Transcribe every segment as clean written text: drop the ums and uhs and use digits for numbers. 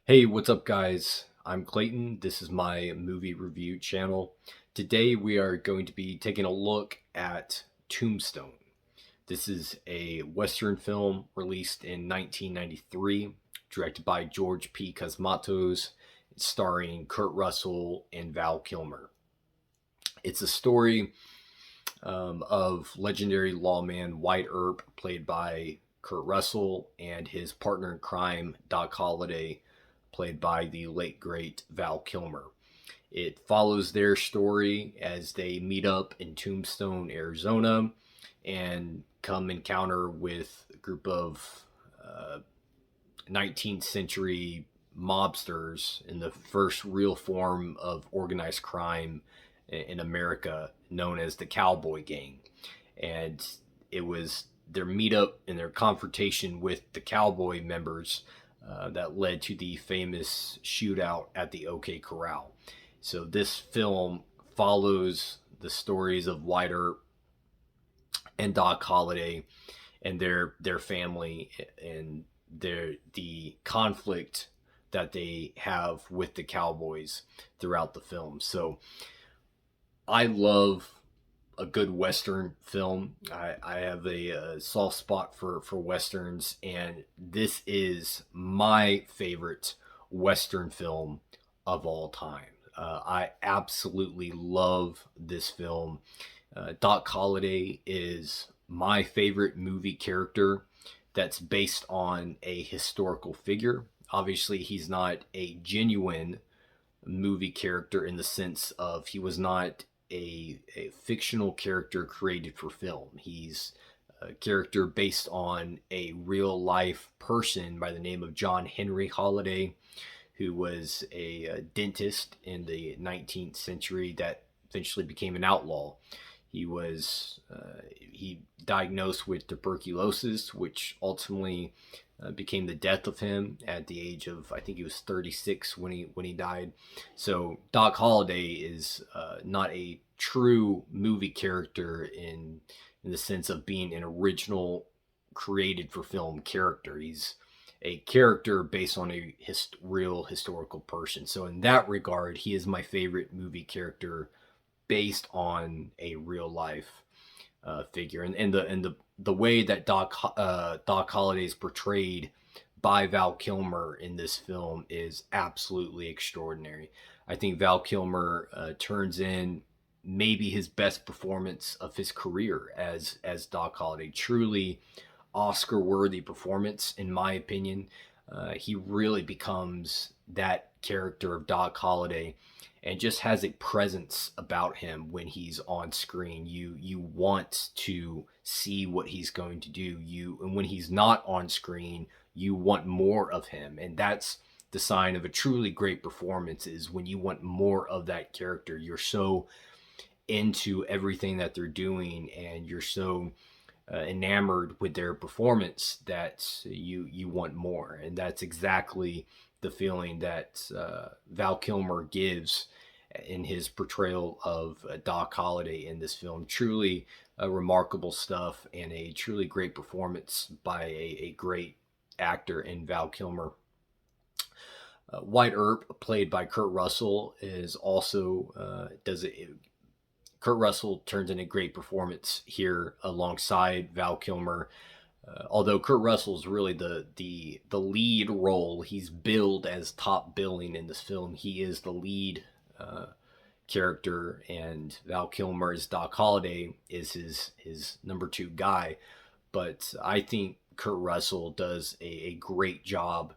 Hey, what's up, guys? I'm Clayton. This is my movie review channel. Today, we are going to be taking a look at Tombstone. This is a Western film released in 1993, directed by George P. Cosmatos, starring Kurt Russell and Val Kilmer. It's a story of legendary lawman White Earp, played by Kurt Russell, and his partner in crime, Doc Holliday, played by the late great Val Kilmer. It follows their story as they meet up in Tombstone, Arizona, and come encounter with a group of 19th century mobsters in the first real form of organized crime in America, known as the Cowboy Gang. And it was their meetup and their confrontation with the Cowboy members that led to the famous shootout at the OK Corral. So this film follows the stories of White Earp and Doc Holliday and their family and the conflict that they have with the Cowboys throughout the film. So I love a good Western film. I have a soft spot for Westerns, and this is my favorite Western film of all time. I absolutely love this film. Doc Holliday is my favorite movie character that's based on a historical figure. Obviously, he's not a genuine movie character in the sense of he was not a fictional character created for film. He's a character based on a real life person by the name of John Henry Holliday, who was a dentist in the 19th century that eventually became an outlaw. He diagnosed with tuberculosis, which ultimately became the death of him at the age of, I think he was 36 when he died. So Doc Holliday is not a true movie character in the sense of being an original created for film character. He's a character based on a real historical person. So in that regard, he is my favorite movie character based on a real life figure, and the way that Doc Holliday is portrayed by Val Kilmer in this film is absolutely extraordinary. I think Val Kilmer turns in maybe his best performance of his career as Doc Holliday. Truly Oscar worthy performance, in my opinion. He really becomes that character of Doc Holliday and just has a presence about him when he's on screen. You want to see what he's going to do. And when he's not on screen, you want more of him. And that's the sign of a truly great performance, is when you want more of that character. You're so into everything that they're doing, and you're so enamored with their performance that you want more. And that's exactly the feeling that Val Kilmer gives in his portrayal of Doc Holliday in this film. Truly remarkable stuff, and a truly great performance by a great actor in Val Kilmer. White Earp, played by Kurt Russell, is also does it. Kurt Russell turns in a great performance here alongside Val Kilmer. Although Kurt Russell's really the lead role, he's billed as top billing in this film. He is the lead character, and Val Kilmer as Doc Holliday is his number two guy. But I think Kurt Russell does a great job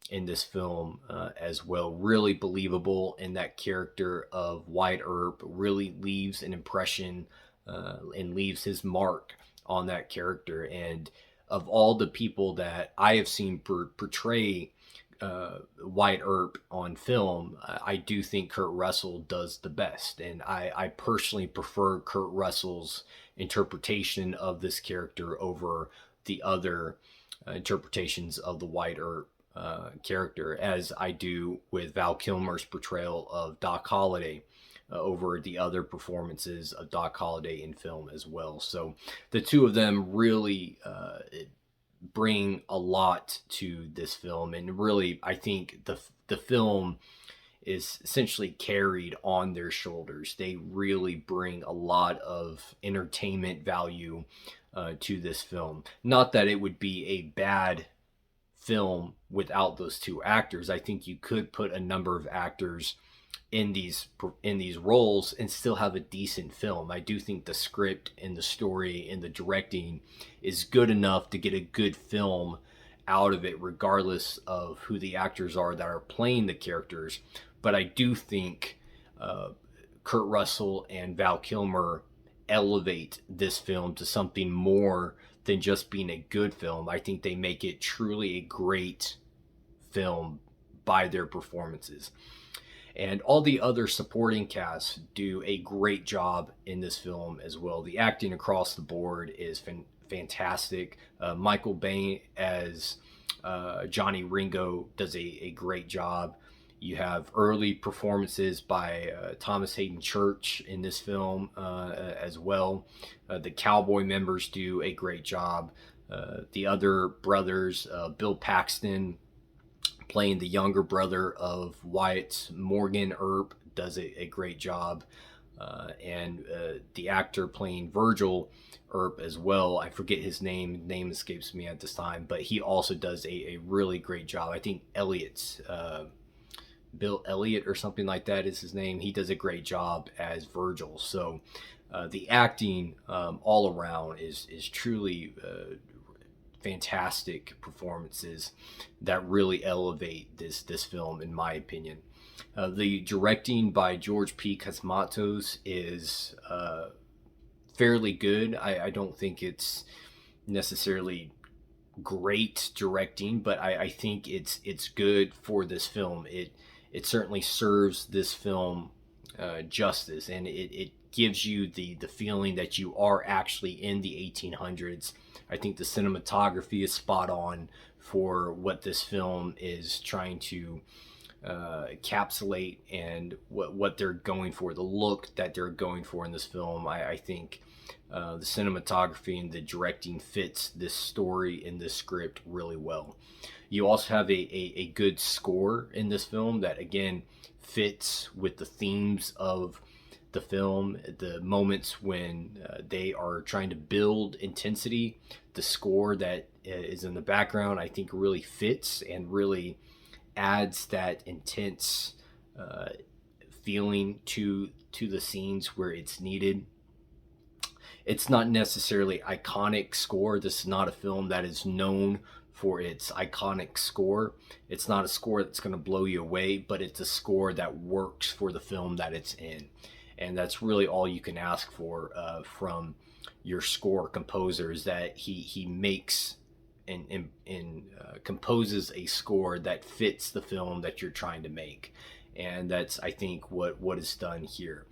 in this film as well. Really believable in that character of White Earp. Really leaves an impression and leaves his mark on that character. And of all the people that I have seen portray White Earp on film, I do think Kurt Russell does the best. And I personally prefer Kurt Russell's interpretation of this character over the other interpretations of the White Earp character, as I do with Val Kilmer's portrayal of Doc Holliday over the other performances of Doc Holliday in film as well. So the two of them really bring a lot to this film, and really, I think the film is essentially carried on their shoulders. They really bring a lot of entertainment value to this film. Not that it would be a bad film without those two actors. I think you could put a number of actors in these roles and still have a decent film. I do think the script and the story and the directing is good enough to get a good film out of it, regardless of who the actors are that are playing the characters. But I do think Kurt Russell and Val Kilmer elevate this film to something more than just being a good film. I think they make it truly a great film by their performances. And all the other supporting casts do a great job in this film as well. The acting across the board is fantastic. Michael Biehn as Johnny Ringo does a great job. You have early performances by Thomas Hayden Church in this film as well. The Cowboy members do a great job. The other brothers, Bill Paxton, playing the younger brother of Wyatt Morgan Earp, does a great job. And the actor playing Virgil Earp as well, I forget his name escapes me at this time, but he also does a really great job. I think Bill Elliott or something like that is his name. He does a great job as Virgil. So the acting all around is truly fantastic performances that really elevate this film, in my opinion. The directing by George P. Cosmatos is fairly good. I don't think it's necessarily great directing, but I think it's good for this film. It certainly serves this film justice, and it gives you the feeling that you are actually in the 1800s. I think the cinematography is spot on for what this film is trying to encapsulate, and what they're going for, the look that they're going for in this film. I think the cinematography and the directing fits this story and this script really well. You also have a good score in this film that, again, fits with the themes of the film. The moments when they are trying to build intensity, the score that is in the background, I think really fits and really adds that intense feeling to the scenes where it's needed. It's not necessarily iconic score. This is not a film that is known for its iconic score. It's not a score that's going to blow you away, but it's a score that works for the film that it's in. And that's really all you can ask for from your score composer, is that he makes and composes a score that fits the film that you're trying to make. And that's, I think, what is done here.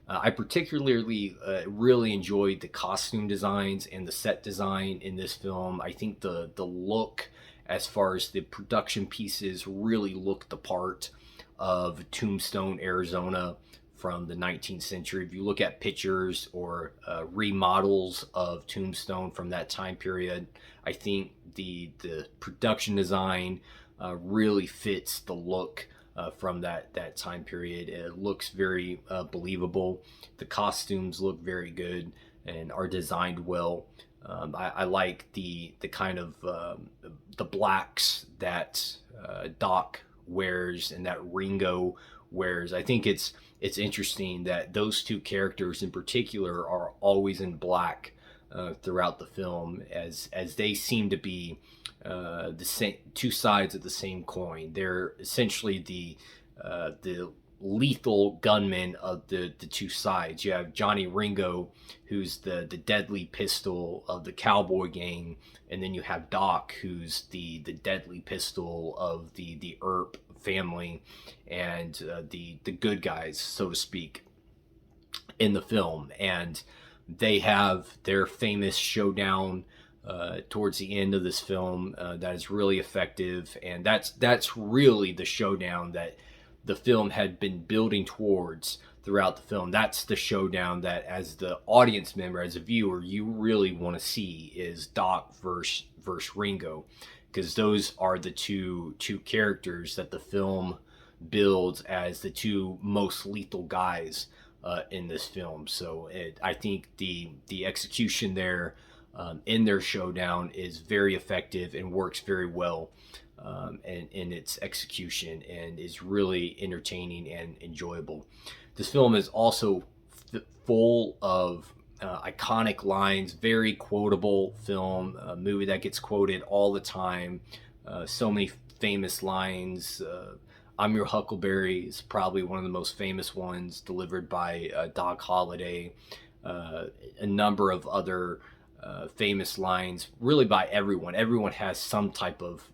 I particularly really enjoyed the costume designs and the set design in this film. I think the look, as far as the production pieces, really look the part of Tombstone, Arizona from the 19th century. If you look at pictures or remodels of Tombstone from that time period, I think the production design really fits the look from that time period. It looks very believable. The costumes look very good and are designed well. I like the kind of the blacks that Doc wears and that Ringo wears. I think it's interesting that those two characters in particular are always in black throughout the film, as they seem to be the same two sides of the same coin. They're essentially the lethal gunmen of the two sides. You have Johnny Ringo, who's the deadly pistol of the cowboy gang, and then you have Doc, who's the deadly pistol of the Earp family and the good guys, so to speak, in the film. And they have their famous showdown towards the end of this film that is really effective, and that's really the showdown that the film had been building towards throughout the film. That's the showdown that, as the audience member, as a viewer, you really want to see, is Doc versus Ringo, because those are the two characters that the film builds as the two most lethal guys in this film. So I think the execution there in their showdown is very effective and works very well in its execution, and is really entertaining and enjoyable. This film is also full of iconic lines, very quotable film, a movie that gets quoted all the time. So many famous lines. I'm Your Huckleberry is probably one of the most famous ones, delivered by Doc Holliday. A number of other famous lines, really by everyone. Everyone has some type of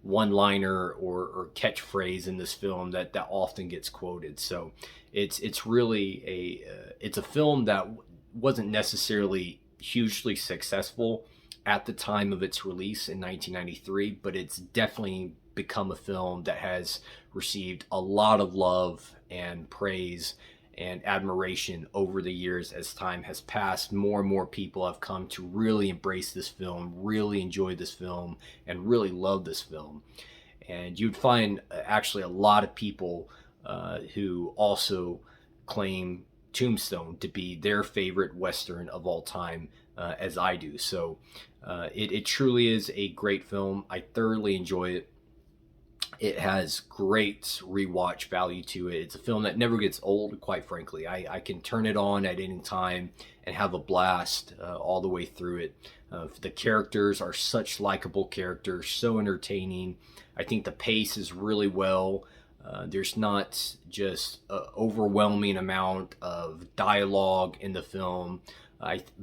one-liner or catchphrase in this film that often gets quoted. So it's really it's a film that wasn't necessarily hugely successful at the time of its release in 1993, but it's definitely become a film that has received a lot of love and praise and admiration over the years. As time has passed, more and more people have come to really embrace this film, really enjoy this film, and really love this film. And you'd find actually a lot of people who also claim Tombstone to be their favorite Western of all time, as I do. So it truly is a great film. I thoroughly enjoy it. It has great rewatch value to it. It's a film that never gets old, quite frankly. I can turn it on at any time and have a blast all the way through it. The characters are such likable characters, so entertaining. I think the pace is really well. There's not just an overwhelming amount of dialogue in the film,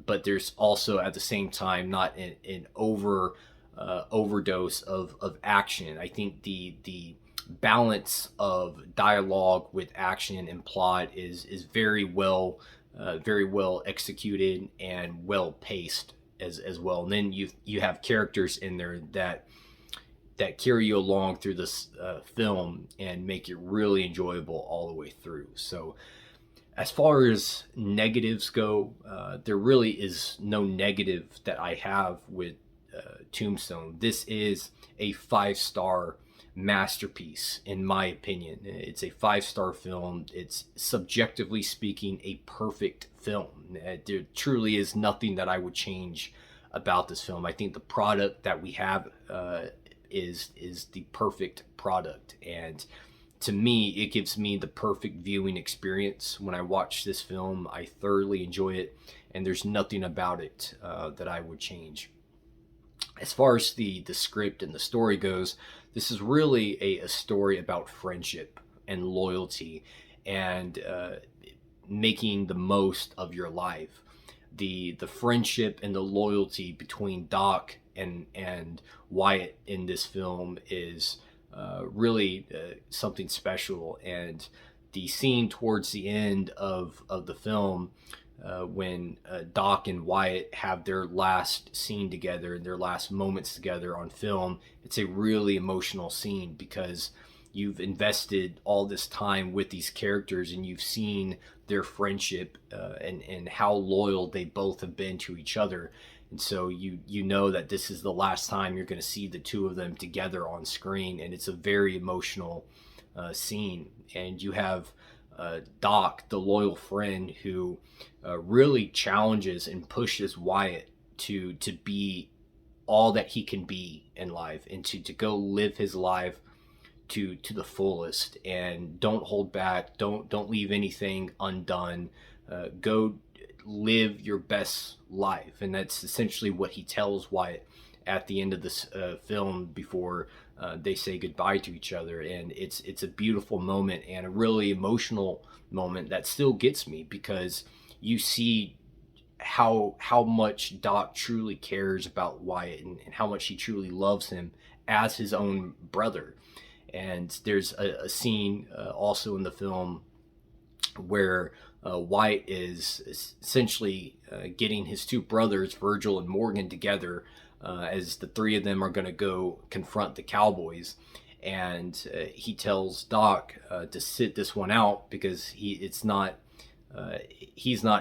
but there's also at the same time not an overdose of action. I think the balance of dialogue with action and plot is very well executed and well paced as well. And then you have characters in there that carry you along through this film and make it really enjoyable all the way through. So as far as negatives go, there really is no negative that I have with Tombstone. This is a 5-star masterpiece, in my opinion. It's a 5-star film. It's, subjectively speaking, a perfect film. There truly is nothing that I would change about this film. I think the product that we have is the perfect product, and to me, it gives me the perfect viewing experience. When I watch this film, I thoroughly enjoy it, and there's nothing about it that I would change. As far as the script and the story goes, this is really a story about friendship and loyalty, and making the most of your life. The friendship and the loyalty between Doc and Wyatt in this film is really something special. And the scene towards the end of the film, when Doc and Wyatt have their last scene together and their last moments together on film, it's a really emotional scene, because you've invested all this time with these characters and you've seen their friendship and how loyal they both have been to each other. And so you know that this is the last time you're going to see the two of them together on screen, and it's a very emotional scene. And you have Doc, the loyal friend, who really challenges and pushes Wyatt to be all that he can be in life, and to go live his life to the fullest, and don't hold back, don't leave anything undone. Go live your best life. And that's essentially what he tells Wyatt at the end of this film before they say goodbye to each other. And it's a beautiful moment and a really emotional moment that still gets me, because you see how much Doc truly cares about Wyatt, and how much he truly loves him as his own brother. And there's a scene also in the film where Wyatt is essentially getting his two brothers, Virgil and Morgan, together as the three of them are going to go confront the Cowboys. and he tells Doc to sit this one out because he's not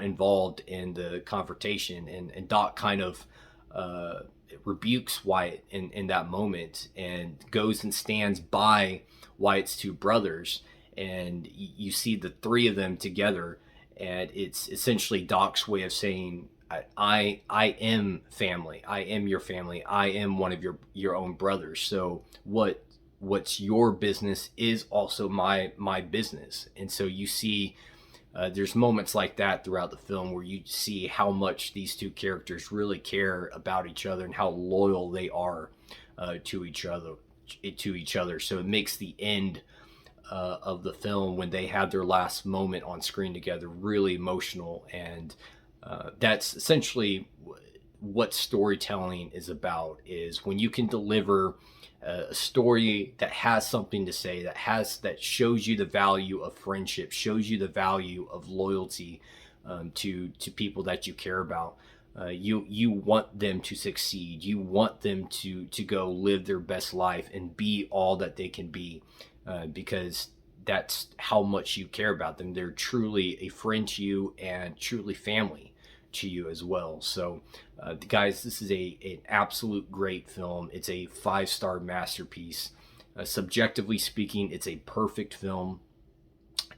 involved in the confrontation, and Doc kind of rebukes Wyatt in that moment and goes and stands by Wyatt's two brothers, and you see the three of them together, and it's essentially Doc's way of saying, I am family. I am your family. I am one of your own brothers. So what's your business is also my business. And so you see there's moments like that throughout the film where you see how much these two characters really care about each other and how loyal they are to each other. So it makes the end of the film, when they have their last moment on screen together, really emotional. And that's essentially what storytelling is about, is when you can deliver a story that has something to say, that shows you the value of friendship, shows you the value of loyalty to people that you care about. You want them to succeed. You want them to go live their best life and be all that they can be, because that's how much you care about them. They're truly a friend to you and truly family to you as well. So guys, this is an absolute great film. It's a 5-star masterpiece. Subjectively speaking, it's a perfect film,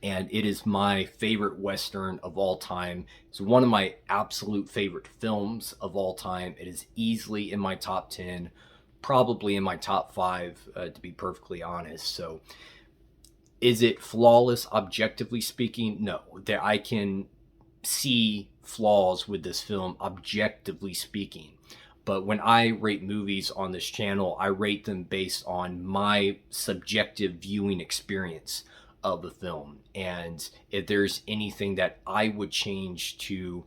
and it is my favorite Western of all time. It's one of my absolute favorite films of all time. It is easily in my top 10, probably in my top 5, to be perfectly honest. So is it flawless objectively speaking? No. I can see flaws with this film objectively speaking, but when I rate movies on this channel, I rate them based on my subjective viewing experience of the film, and if there's anything that I would change to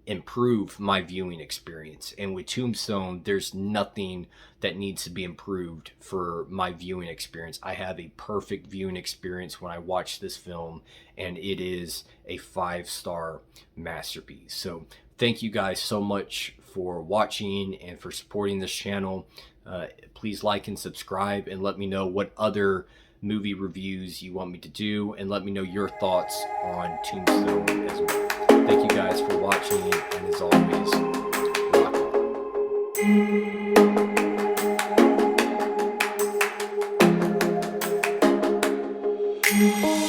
improve my viewing experience. And with Tombstone, there's nothing that needs to be improved for my viewing experience. I have a perfect viewing experience when I watch this film, and it is a 5-star masterpiece. So thank you guys so much for watching and for supporting this channel. Please like and subscribe, and let me know what other movie reviews you want me to do, and let me know your thoughts on Tombstone as well. Thank you guys for watching, and as always, rock on.